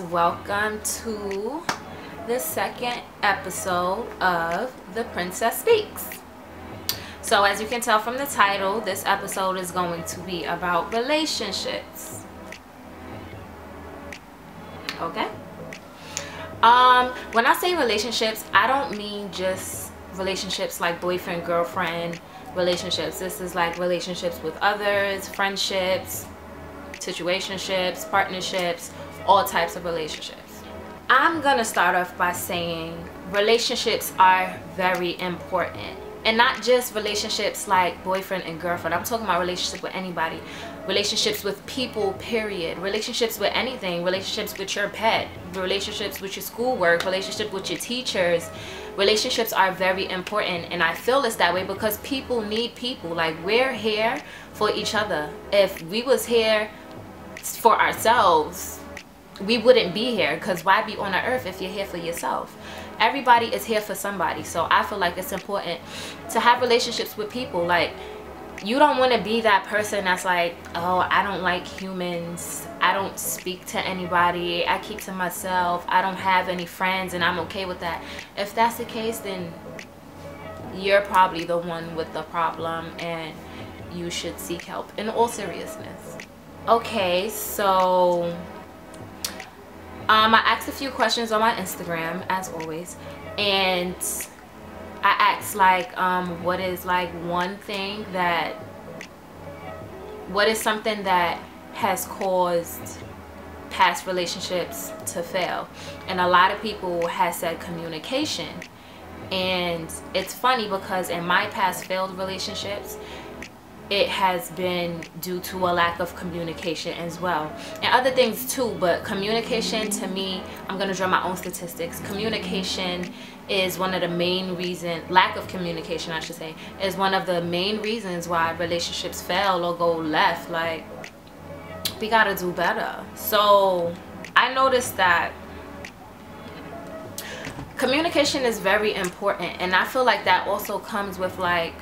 guys, welcome to the second episode of The Princess Speaks. So as you can tell from the title, this episode is going to be about relationships. Okay? When I say relationships, I don't mean just relationships like boyfriend, girlfriend relationships. This is like relationships with others, friendships, situationships, partnerships, all types of relationships. I'm gonna start off by saying relationships are very important, and not just relationships like boyfriend and girlfriend. I'm talking about relationships with anybody, relationships with people, period, relationships with anything, relationships with your pet, relationships with your schoolwork, relationship with your teachers. Relationships are very important, and I feel it's that way because people need people. Like, we're here for each other. If we was here for ourselves, we wouldn't be here, because why be on the earth if you're here for yourself? Everybody is here for somebody. So I feel like it's important to have relationships with people. Like, you don't want to be that person that's like, oh, I don't like humans, I don't speak to anybody, I keep to myself, I don't have any friends, and I'm okay with that. If that's the case, then you're probably the one with the problem, and you should seek help in all seriousness. Okay, so I asked a few questions on my Instagram, as always, and I asked like, what is like one thing that, what is something that has caused past relationships to fail? And a lot of people has said communication. And it's funny because in my past failed relationships, it has been due to a lack of communication as well, and other things too, but communication, to me, I'm gonna draw my own statistics. Communication is one of the main reasons, lack of communication I should say, is one of the main reasons why relationships fail or go left. Like, we gotta do better. So I noticed that communication is very important, and I feel like that also comes with like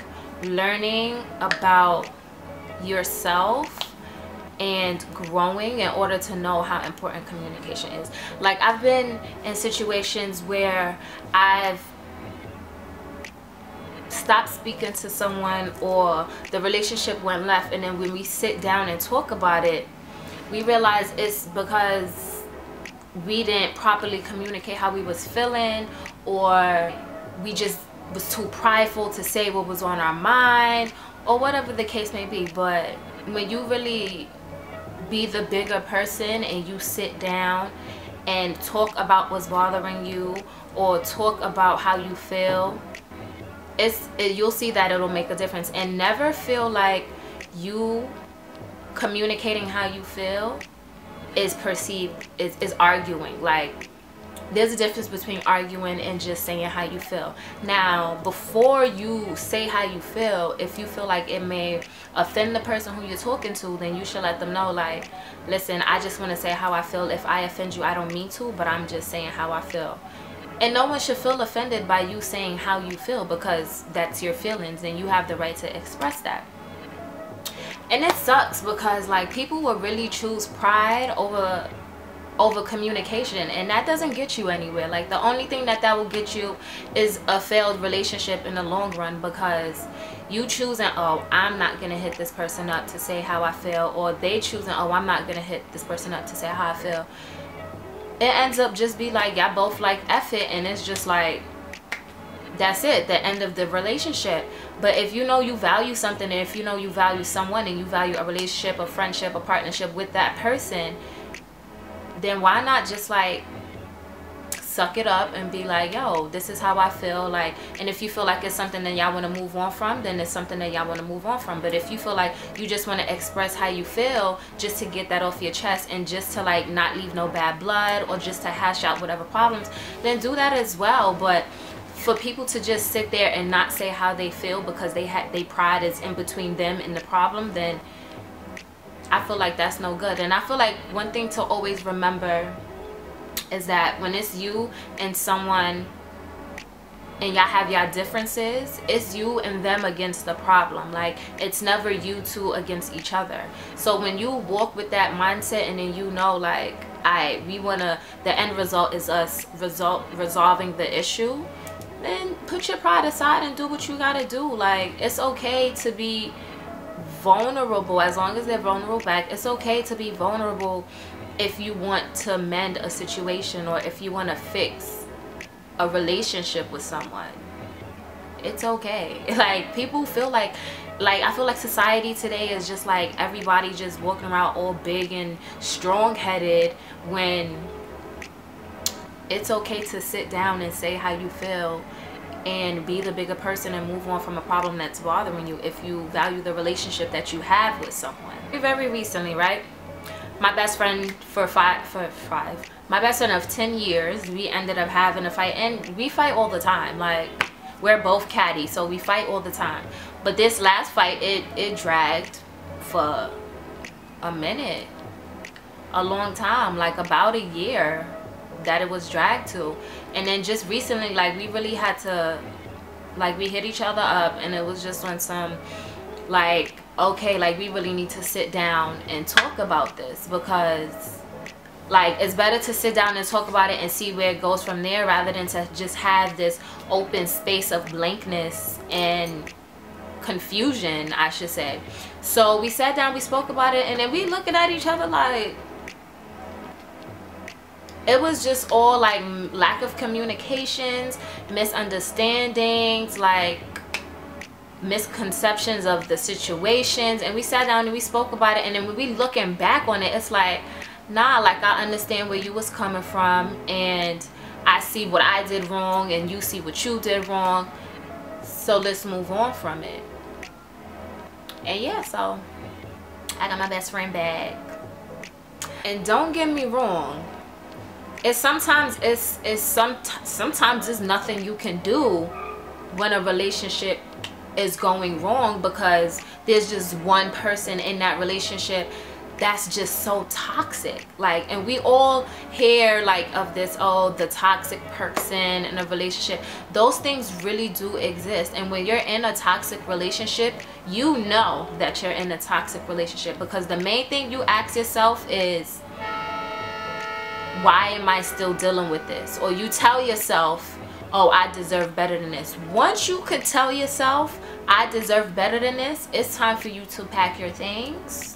learning about yourself and growing in order to know how important communication is. Like, I've been in situations where I've stopped speaking to someone, or the relationship went left, and then when we sit down and talk about it, we realize it's because we didn't properly communicate how we was feeling, or we just was too prideful to say what was on our mind, or whatever the case may be. But when you really be the bigger person and you sit down and talk about what's bothering you, or talk about how you feel, you'll see that it'll make a difference. And never feel like you communicating how you feel is perceived is arguing. Like, there's a difference between arguing and just saying how you feel. Now, before you say how you feel, if you feel like it may offend the person who you're talking to, then you should let them know, like, listen, I just want to say how I feel. If I offend you, I don't mean to, but I'm just saying how I feel. And no one should feel offended by you saying how you feel, because that's your feelings and you have the right to express that. And it sucks because like, people will really choose pride over communication, and that doesn't get you anywhere. Like, the only thing that will get you is a failed relationship in the long run, because you choosing, oh, I'm not gonna hit this person up to say how I feel, or they choosing, oh, I'm not gonna hit this person up to say how I feel. It ends up just be like, y'all both like F it, and it's just like, that's it, the end of the relationship. But if you know you value something, and if you know you value someone, and you value a relationship, a friendship, a partnership with that person, then why not just like suck it up and be like, yo, this is how I feel. Like, and if you feel like it's something that y'all want to move on from, then it's something that y'all want to move on from. But if you feel like you just want to express how you feel just to get that off your chest, and just to like not leave no bad blood, or just to hash out whatever problems, then do that as well. But for people to just sit there and not say how they feel because they pride is in between them and the problem, then I feel like that's no good. And I feel like one thing to always remember is that when it's you and someone and y'all have y'all differences, it's you and them against the problem. Like, it's never you two against each other. So when you walk with that mindset, and then you know, like, we wanna, the end result is us resolving the issue, then put your pride aside and do what you gotta do. Like, it's okay to be vulnerable as long as they're vulnerable back. It's okay to be vulnerable if you want to mend a situation or if you want to fix a relationship with someone. It's okay. Like, people feel like I feel like society today is just like everybody just walking around all big and strong-headed, when it's okay to sit down and say how you feel and be the bigger person and move on from a problem that's bothering you if you value the relationship that you have with someone. Very recently, right, my best friend my best friend of 10 years, we ended up having a fight, and we fight all the time. Like, we're both catty, so we fight all the time. But this last fight, it dragged for a minute, a long time, like about a year that it was dragged to. And then just recently, like, we really had to, like, we hit each other up, and it was just on some, like, okay, like, we really need to sit down and talk about this, because, like, it's better to sit down and talk about it and see where it goes from there, rather than to just have this open space of blankness and confusion, I should say. So we sat down, we spoke about it, and then we looking at each other like, it was just all like lack of communications, misunderstandings, like misconceptions of the situations. And we sat down and we spoke about it, and then when we looking back on it, it's like, nah, like, I understand where you was coming from, and I see what I did wrong, and you see what you did wrong, so let's move on from it. And yeah, so I got my best friend back. And don't get me wrong, sometimes there's nothing you can do when a relationship is going wrong, because there's just one person in that relationship that's just so toxic. Like, and we all hear like of this, oh, the toxic person in a relationship. Those things really do exist, and when you're in a toxic relationship, you know that you're in a toxic relationship, because the main thing you ask yourself is, why am I still dealing with this? Or you tell yourself, oh, I deserve better than this. Once you could tell yourself, I deserve better than this, it's time for you to pack your things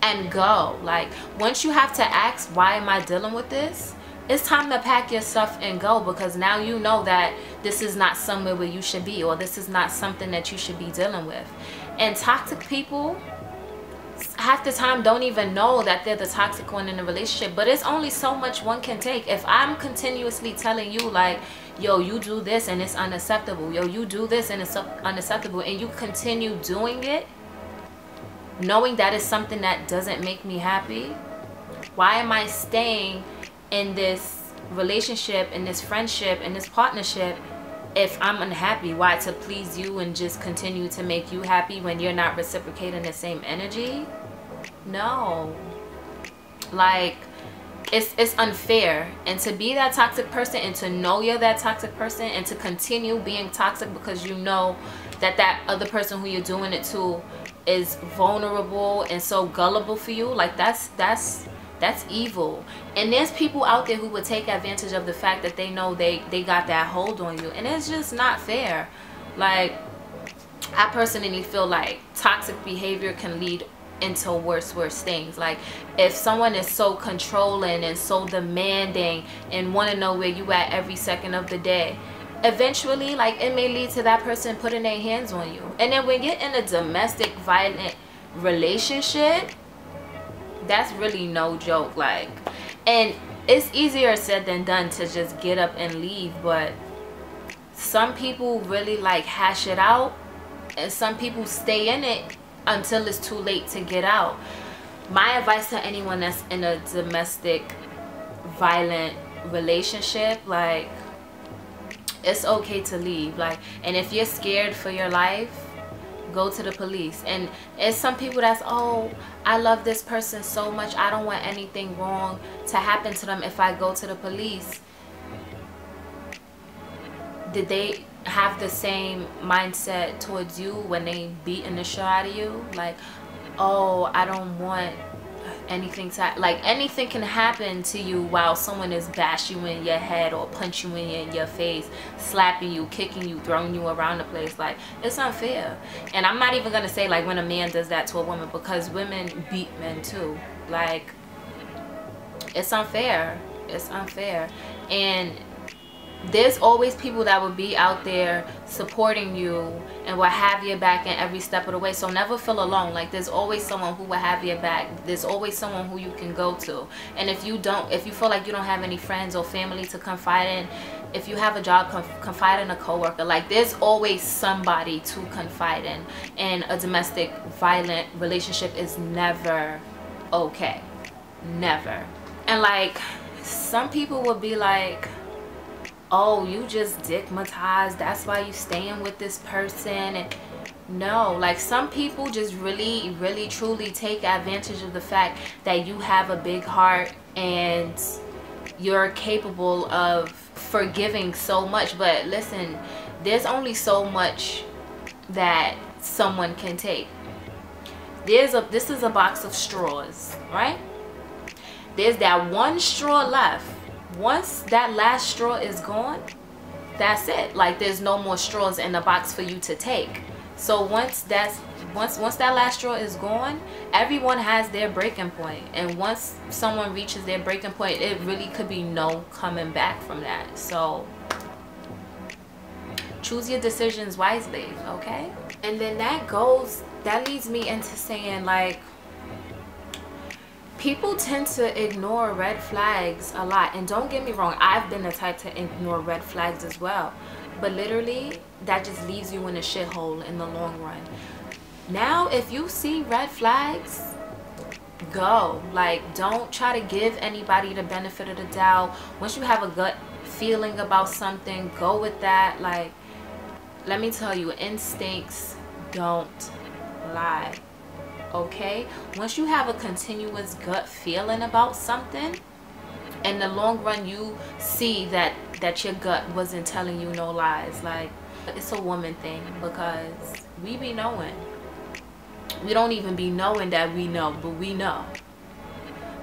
and go. Like, once you have to ask, why am I dealing with this, it's time to pack your stuff and go, because now you know that this is not somewhere where you should be, or this is not something that you should be dealing with. And toxic people half the time don't even know that they're the toxic one in a relationship, but it's only so much one can take. If I'm continuously telling you like, yo, you do this and it's unacceptable, yo, you do this and it's unacceptable, and you continue doing it knowing that it's something that doesn't make me happy, why am I staying in this relationship, in this friendship, in this partnership if I'm unhappy? Why? To please you and just continue to make you happy when you're not reciprocating the same energy? No. Like, it's unfair. And to be that toxic person, and to know you're that toxic person, and to continue being toxic because you know that that other person who you're doing it to is vulnerable and so gullible for you, like, that's evil. And there's people out there who would take advantage of the fact that they know they got that hold on you, and it's just not fair. Like, I personally feel like toxic behavior can lead into worse things. Like, if someone is so controlling and so demanding and want to know where you at every second of the day, eventually, like, it may lead to that person putting their hands on you. And then when you're in a domestic violent relationship, that's really no joke. Like, and it's easier said than done to just get up and leave, but some people really like hash it out, and some people stay in it until it's too late to get out. My advice to anyone that's in a domestic violent relationship, like, it's okay to leave. Like, and if you're scared for your life, go to the police. And it's some people that's, oh, I love this person so much, I don't want anything wrong to happen to them if I go to the police. Did they have the same mindset towards you when they beating the shit out of you? Like, oh, I don't want anything can happen to you while someone is bashing you in your head or punching you in your face, slapping you, kicking you, throwing you around the place. Like, it's unfair. And I'm not even gonna say like when a man does that to a woman, because women beat men too. Like, it's unfair. It's unfair. And there's always people that will be out there supporting you and will have your back in every step of the way. So never feel alone. Like, there's always someone who will have your back. There's always someone who you can go to. And if you feel like you don't have any friends or family to confide in, if you have a job, confide in a coworker. Like, there's always somebody to confide in. And a domestic violent relationship is never okay. Never. And like, some people will be like, oh, you just stigmatized, that's why you staying with this person. And no, like, some people just really truly take advantage of the fact that you have a big heart and you're capable of forgiving so much. But listen, there's only so much that someone can take. This is a box of straws, right? There's that one straw left. Once that last straw is gone, that's it. Like, there's no more straws in the box for you to take. So once that last straw is gone, everyone has their breaking point. And once someone reaches their breaking point, it really could be no coming back from that. So choose your decisions wisely, okay? And then that leads me into saying, like, people tend to ignore red flags a lot. And don't get me wrong, I've been the type to ignore red flags as well. But literally, that just leaves you in a shithole in the long run. Now, if you see red flags, go. Like, don't try to give anybody the benefit of the doubt. Once you have a gut feeling about something, go with that. Like, let me tell you, instincts don't lie. Okay, once you have a continuous gut feeling about something, in the long run you see that your gut wasn't telling you no lies. Like, it's a woman thing, because we be knowing. We don't even be knowing that we know, but we know.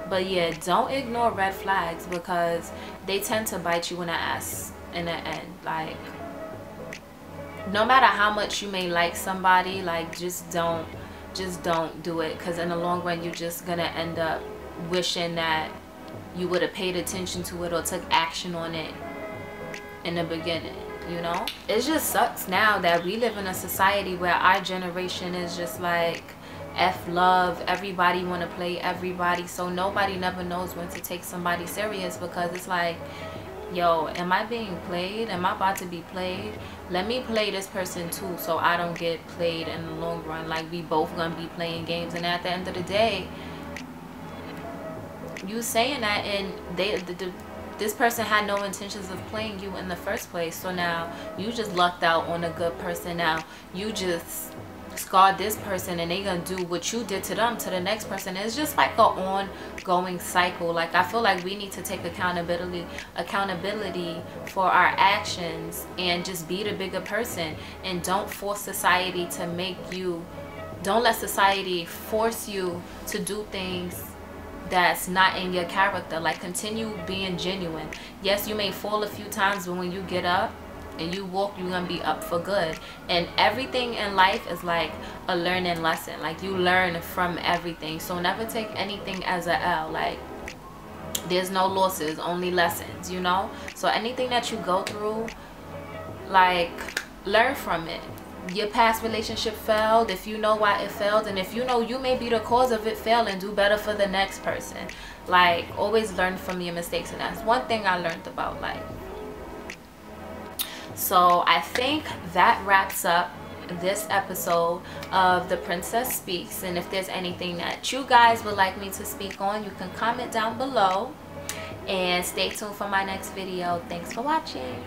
But yeah, don't ignore red flags, because they tend to bite you in the ass in the end. Like, no matter how much you may like somebody, like, just don't do it, because in the long run you're just gonna end up wishing that you would have paid attention to it or took action on it in the beginning. You know, it just sucks now that we live in a society where our generation is just like F love, everybody want to play everybody, so nobody never knows when to take somebody serious, because it's like, yo, am I being played? Am I about to be played? Let me play this person too, so I don't get played in the long run. Like, we both gonna be playing games, and at the end of the day, you saying that, and this person had no intentions of playing you in the first place. So now you just lucked out on a good person. Now you just scarred this person, and they gonna do what you did to them to the next person. It's just like an ongoing cycle. Like, I feel like we need to take accountability for our actions and just be the bigger person, and don't force society to make you, don't let society force you to do things that's not in your character. Like, continue being genuine. Yes, you may fall a few times, but when you get up and you walk, you're gonna be up for good. And everything in life is like a learning lesson. Like, you learn from everything, so never take anything as a L. Like, there's no losses, only lessons, you know? So anything that you go through, like, learn from it. Your past relationship failed, if you know why it failed, and if you know you may be the cause of it failing, do better for the next person. Like, always learn from your mistakes. And that's one thing I learned about life. So I think that wraps up this episode of The Princess Speaks. And if there's anything that you guys would like me to speak on, you can comment down below, and stay tuned for my next video. Thanks for watching.